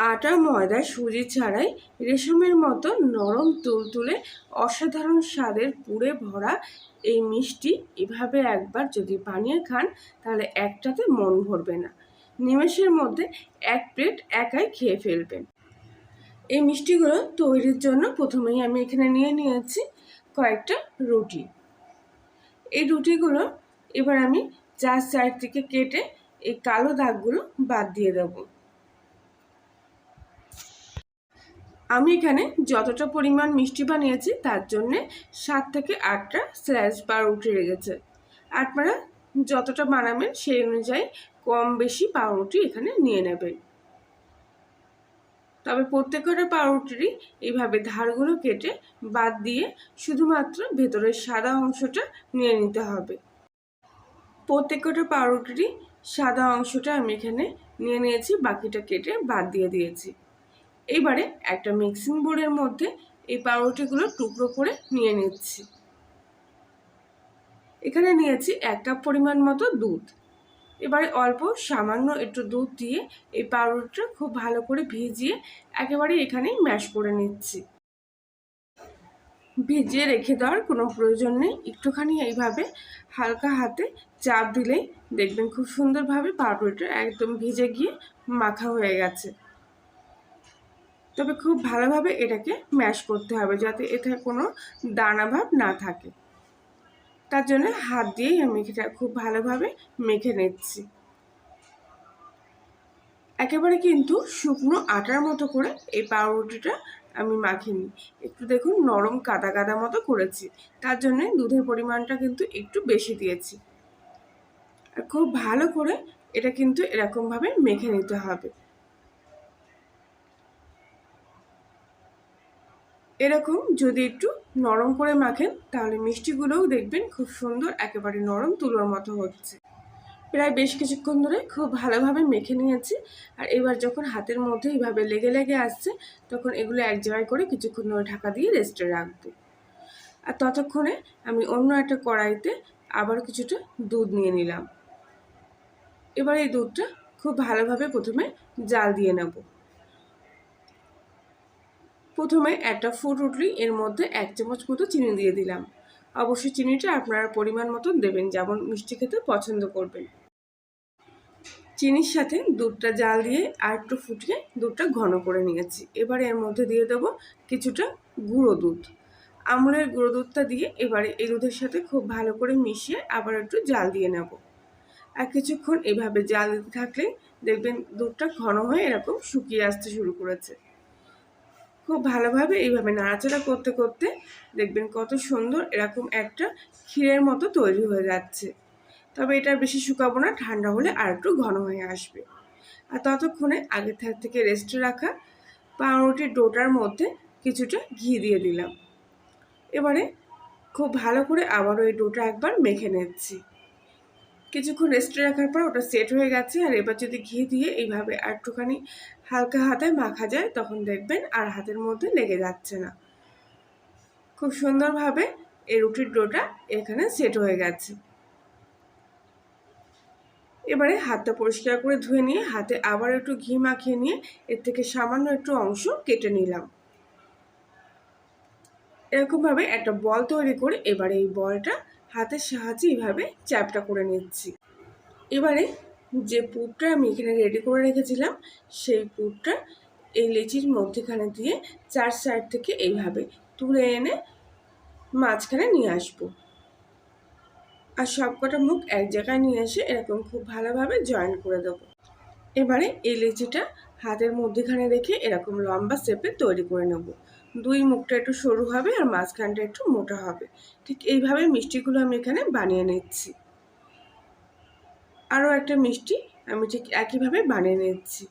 আটা, ময়দা, সুজি ছাড়াই রেশমের মতো নরম তুলতুলে অসাধারণ স্বাদের পুরে ভরা এই মিষ্টি এভাবে একবার যদি বানিয়ে খান তাহলে একটাতে মন ভরবে না, নিমেষের মধ্যে এক প্লেট একাই খেয়ে ফেলবেন। এই মিষ্টিগুলো তৈরির জন্য প্রথমেই আমি এখানে নিয়ে নিয়েছি কয়েকটা রুটি। এই রুটিগুলো এবার আমি চার সাইড থেকে কেটে এই কালো দাগগুলো বাদ দিয়ে দেবো। আমি এখানে যতটা পরিমাণ মিষ্টি বানিয়েছি তার জন্যে 7 থেকে 8টা স্ল্যাশ পাউরুটি লেগেছে। আপনারা যতটা বানাবেন সেই অনুযায়ী কম বেশি পাউরুটি এখানে নিয়ে নেবেন। তবে প্রত্যেকটা পাউরুটিরই এইভাবে ধারগুলো কেটে বাদ দিয়ে শুধুমাত্র ভেতরের সাদা অংশটা নিয়ে নিতে হবে। প্রত্যেকটা পাউরুটিরই সাদা অংশটা আমি এখানে নিয়ে নিয়েছি, বাকিটা কেটে বাদ দিয়ে দিয়েছি। এবারে একটা মিক্সিং বোর্ডের মধ্যে এই পাউরুটিগুলো টুকরো করে নিয়ে নিচ্ছি। এখানে নিয়েছি 1 কাপ পরিমাণ মতো দুধ। এবারে অল্প সামান্য একটু দুধ দিয়ে এই পাউরুটিটা খুব ভালো করে ভিজিয়ে একেবারে এখানেই ম্যাশ করে নিচ্ছি। ভিজিয়ে রেখে দেওয়ার কোনো প্রয়োজন নেই, একটুখানি এইভাবে হালকা হাতে চাপ দিলেই দেখবেন খুব সুন্দরভাবে পাউরুটিটা একদম ভিজে গিয়ে মাখা হয়ে গেছে। তবে খুব ভালোভাবে এটাকে ম্যাশ করতে হবে যাতে এতে কোনো দানা ভাব না থাকে। তার জন্য হাত দিয়েই আমি এটা খুব ভালোভাবে মেখে নিচ্ছি। একেবারে কিন্তু শুকনো আটার মতো করে এই পাউরুটিটা আমি মাখিনি, একটু দেখুন নরম কাদা কাদা মতো করেছি। তার জন্য দুধের পরিমাণটা কিন্তু একটু বেশি দিয়েছি। আর খুব ভালো করে এটা কিন্তু এরকমভাবে মেখে নিতে হবে। এরকম যদি একটু নরম করে মাখেন তাহলে মিষ্টিগুলোও দেখবেন খুব সুন্দর একেবারে নরম তুলোর মতো হচ্ছে। প্রায় বেশ কিছুক্ষণ ধরে খুব ভালোভাবে মেখে নিয়েছি। আর এবার যখন হাতের মধ্যে এইভাবে লেগে লেগে আসছে তখন এগুলো এক জায়গায় করে কিছুক্ষণ ধরে ঢাকা দিয়ে রেস্টে রাখবো। আর ততক্ষণে আমি অন্য একটা কড়াইতে আবার কিছুটা দুধ নিয়ে নিলাম। এবার এই দুধটা খুব ভালোভাবে প্রথমে জাল দিয়ে নেব। প্রথমে একটা ফুট উঠলি এর মধ্যে 1 চামচ মতো চিনি দিয়ে দিলাম। অবশ্যই চিনিটা আপনারা পরিমাণ মতন দেবেন, যেমন মিষ্টি খেতে পছন্দ করবেন। চিনির সাথে দুধটা জাল দিয়ে আর একটু ফুটিয়ে দুধটা ঘন করে নিয়েছি। এবারে এর মধ্যে দিয়ে দেবো কিছুটা গুঁড়ো দুধ। আমুলের গুঁড়ো দুধটা দিয়ে এবারে এই দুধের সাথে খুব ভালো করে মিশিয়ে আবার একটু জাল দিয়ে নেব। আর কিছুক্ষণ এভাবে জাল দিতে থাকলে দেখবেন দুধটা ঘন হয়ে এরকম শুকিয়ে আসতে শুরু করেছে। খুব ভালোভাবে এইভাবে নাড়াচাড়া করতে করতে দেখবেন কত সুন্দর এরকম একটা ক্ষীরের মতো তৈরি হয়ে যাচ্ছে। তবে এটা বেশি শুকাবো না, ঠান্ডা হলে আর একটু ঘন হয়ে আসবে। আর ততক্ষণে আগে থেকে রেস্টে রাখা পাউরুটির ডোটার মধ্যে কিছুটা ঘি দিয়ে দিলাম। এবারে খুব ভালো করে আবারও এই ডোটা একবার মেখে নিচ্ছি। কিছুক্ষণ রেস্টে রাখার পর ওটা সেট হয়ে গেছে। আর এবার যদি ঘি দিয়ে এইভাবে আর একটুখানি হালকা হাতে মাখা যায় তখন দেখবেন আর হাতের মধ্যে লেগে যাচ্ছে না। খুব সুন্দরভাবে এই রুটির ডোটা এখানে সেট হয়ে গেছে। এবারে হাতটা পরিষ্কার করে ধুয়ে নিয়ে হাতে আবার একটু ঘি মাখিয়ে নিয়ে এর থেকে সামান্য একটু অংশ কেটে নিলাম। এরকমভাবে একটা বল তৈরি করে এবারে এই বলটা হাতের সাহায্যে এইভাবে চ্যাপটা করে নিচ্ছি। এবারে যে পুরটা আমি এখানে রেডি করে রেখেছিলাম সেই পুরটা এই লেচির মধ্যখানে দিয়ে 4 সাইড থেকে এইভাবে তুলে এনে মাঝখানে নিয়ে আসবো। আর সবকটা মুখ এক জায়গায় নিয়ে এসে এরকম খুব ভালোভাবে জয়েন করে দেবো। এবারে এই লেচিটা হাতের মধ্যখানে রেখে এরকম লম্বা শেপে তৈরি করে নেব। দুই মুখটা একটু সরু হবে আর মাঝখানটা একটু মোটা হবে। ঠিক এইভাবে মিষ্টিগুলো আমি এখানে বানিয়ে নিচ্ছি। আরও একটা মিষ্টি আমি ঠিক একইভাবে বানিয়ে নিচ্ছি।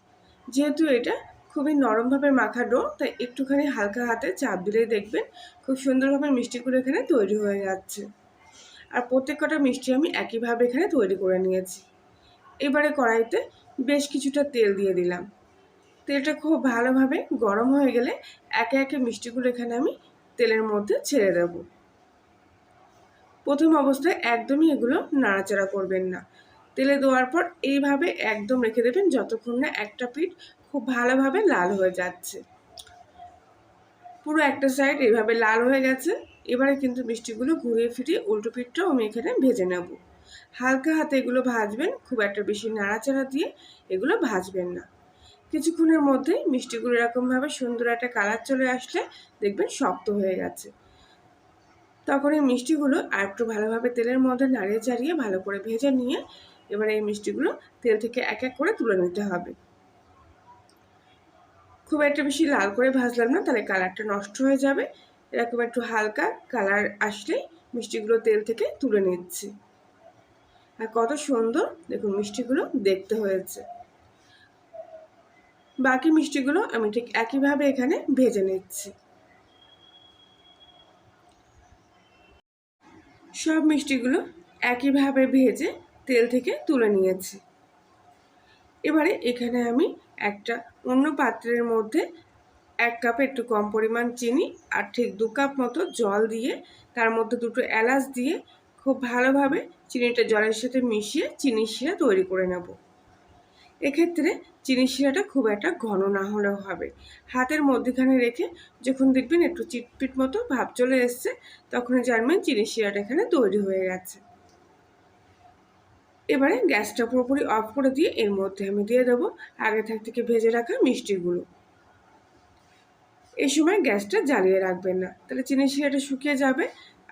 যেহেতু এটা খুবই নরমভাবে মাখা ডো তাই একটুখানি হালকা হাতে চাপ দিলেই দেখবেন খুব সুন্দরভাবে মিষ্টিগুলো এখানে তৈরি হয়ে যাচ্ছে। আর প্রত্যেকটা মিষ্টি আমি একইভাবে এখানে তৈরি করে নিয়েছি। এবারে কড়াইতে বেশ কিছুটা তেল দিয়ে দিলাম। তেলটা খুব ভালোভাবে গরম হয়ে গেলে একে একে মিষ্টিগুলো এখানে আমি তেলের মধ্যে ছেড়ে দেব। প্রথম অবস্থায় একদমই এগুলো নাড়াচাড়া করবেন না। তেলে দেওয়ার পর এইভাবে একদম রেখে দেবেন যতক্ষণ না একটা পিঠ খুব ভালোভাবে লাল হয়ে যাচ্ছে। পুরো একটা সাইড এভাবে লাল হয়ে গেছে। এবারে কিন্তু মিষ্টিগুলো ঘুরিয়ে ফিরিয়ে উল্টো পিঠটাও আমি এখানে ভেজে নেব। হালকা হাতে এগুলো ভাজবেন, খুব একটা বেশি নাড়াচাড়া দিয়ে এগুলো ভাজবেন না। কিছুক্ষণের মধ্যেই মিষ্টিগুলো এরকমভাবে সুন্দর একটা কালার চলে আসলে দেখবেন শক্ত হয়ে গেছে। তখন এই মিষ্টিগুলো আর একটু ভালোভাবে তেলের মধ্যে নাড়িয়ে চাড়িয়ে ভালো করে ভেজে নিয়ে এবারে এই মিষ্টিগুলো তেল থেকে এক এক করে তুলে নিতে হবে। খুব একটা বেশি লাল করে ভাজলাম না, তাহলে কালারটা নষ্ট হয়ে যাবে। এরকম একটু হালকা কালার আসলেই মিষ্টিগুলো তেল থেকে তুলে নিচ্ছি। আর কত সুন্দর দেখুন মিষ্টিগুলো দেখতে হয়েছে। বাকি মিষ্টিগুলো আমি ঠিক একইভাবে এখানে ভেজে নিচ্ছি। সব মিষ্টিগুলো একইভাবে ভেজে তেল থেকে তুলে নিয়েছি। এবারে এখানে আমি একটা অন্য পাত্রের মধ্যে 1 কাপে একটু কম পরিমাণ চিনি আর ঠিক 2 কাপ মতো জল দিয়ে তার মধ্যে 2টো এলাচ দিয়ে খুব ভালোভাবে চিনিটা জলের সাথে মিশিয়ে চিনি শিরা তৈরি করে নেব। এক্ষেত্রে চিনি শিরাটা খুব একটা ঘন না হলেও হবে। হাতের মধ্যখানে রেখে যখন দেখবেন একটু চিটপিট মতো ভাব চলে এসছে, তখনই জানবেন চিনি শিরাটা এখানে তৈরি হয়ে গেছে। এবারে গ্যাসটা পুরোপুরি অফ করে দিয়ে এর মধ্যে আমি দিয়ে দেবো আগে থেকে ভেজে রাখা মিষ্টিগুলো। এই সময় গ্যাসটা জ্বালিয়ে রাখবেন না, তাহলে চিনি শিরাটা শুকিয়ে যাবে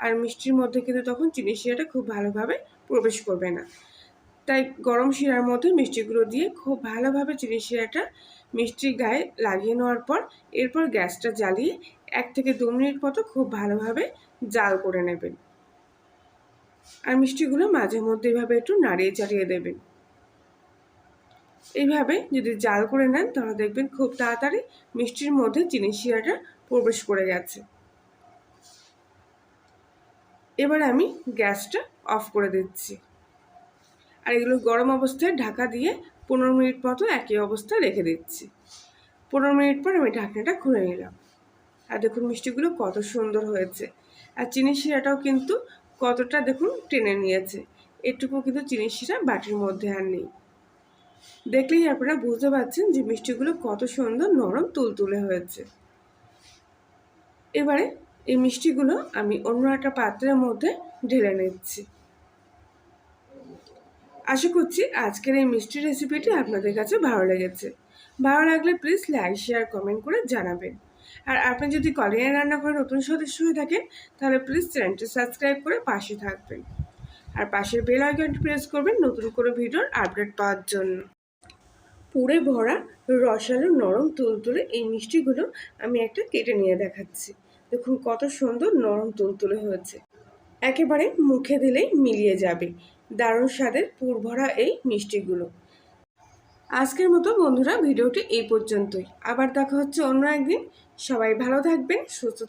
আর মিষ্টির মধ্যে কিন্তু তখন চিনি শিরাটা খুব ভালোভাবে প্রবেশ করবে না। তাই গরম শিরার মধ্যে মিষ্টিগুলো দিয়ে খুব ভালোভাবে চিনি শিরাটা মিষ্টির গায়ে লাগিয়ে নেওয়ার পর এরপর গ্যাসটা জ্বালিয়ে 1 থেকে 2 মিনিট মতো খুব ভালোভাবে জাল করে নেবেন। আর মিষ্টিগুলো মাঝে মধ্যে এভাবে একটু নাড়িয়ে চাড়িয়ে দেবেন। এইভাবে যদি জাল করে নেন তাহলে দেখবেন খুব তাড়াতাড়ি মিষ্টির মধ্যে চিনি শিরাটা প্রবেশ করে গেছে। এবার আমি গ্যাসটা অফ করে দিচ্ছি আর এগুলো গরম অবস্থায় ঢাকা দিয়ে 15 মিনিট মতো একই অবস্থায় রেখে দিচ্ছি। 15 মিনিট পর আমি ঢাকনাটা খুলে নিলাম আর দেখুন মিষ্টিগুলো কত সুন্দর হয়েছে। আর চিনি শিরাটাও কিন্তু কতটা দেখুন টেনে নিয়েছে, এটুকু কিন্তু চিনি শিরা বাটির মধ্যে আর নেই। দেখলেই আপনারা বুঝতে পারছেন যে মিষ্টিগুলো কত সুন্দর নরম তুলতুলে হয়েছে। এবারে এই মিষ্টিগুলো আমি অন্য একটা পাত্রের মধ্যে ঢেলে নিচ্ছি। আশা করছি আজকের এই মিষ্টি রেসিপিটি আপনাদের কাছে ভালো লেগেছে। ভালো লাগলে প্লিজ লাইক শেয়ার কমেন্ট করে জানাবেন। আর আপনি যদি কলিয়ার রান্নাঘরে নতুন সদস্য হয়ে থাকেন তাহলে প্লিজ চ্যানেলটি সাবস্ক্রাইব করে পাশে থাকবেন আর পাশের বেল আইকনটি প্রেস করবেন নতুন করে ভিডিওর আপডেট পাওয়ার জন্য। পুরে ভরা রসালো নরম তুলতুলে এই মিষ্টিগুলো আমি একটা কেটে নিয়ে দেখাচ্ছি। দেখুন কত সুন্দর নরম তুলতুলে হয়েছে, একেবারে মুখে দিলেই মিলিয়ে যাবে। দারুণ স্বাদের পুর ভরা এই মিষ্টিগুলো। আজকের মতো বন্ধুরা ভিডিওটি এই পর্যন্তই। আবার দেখা হচ্ছে অন্য একদিন। সবাই ভালো থাকবেন, সুস্থ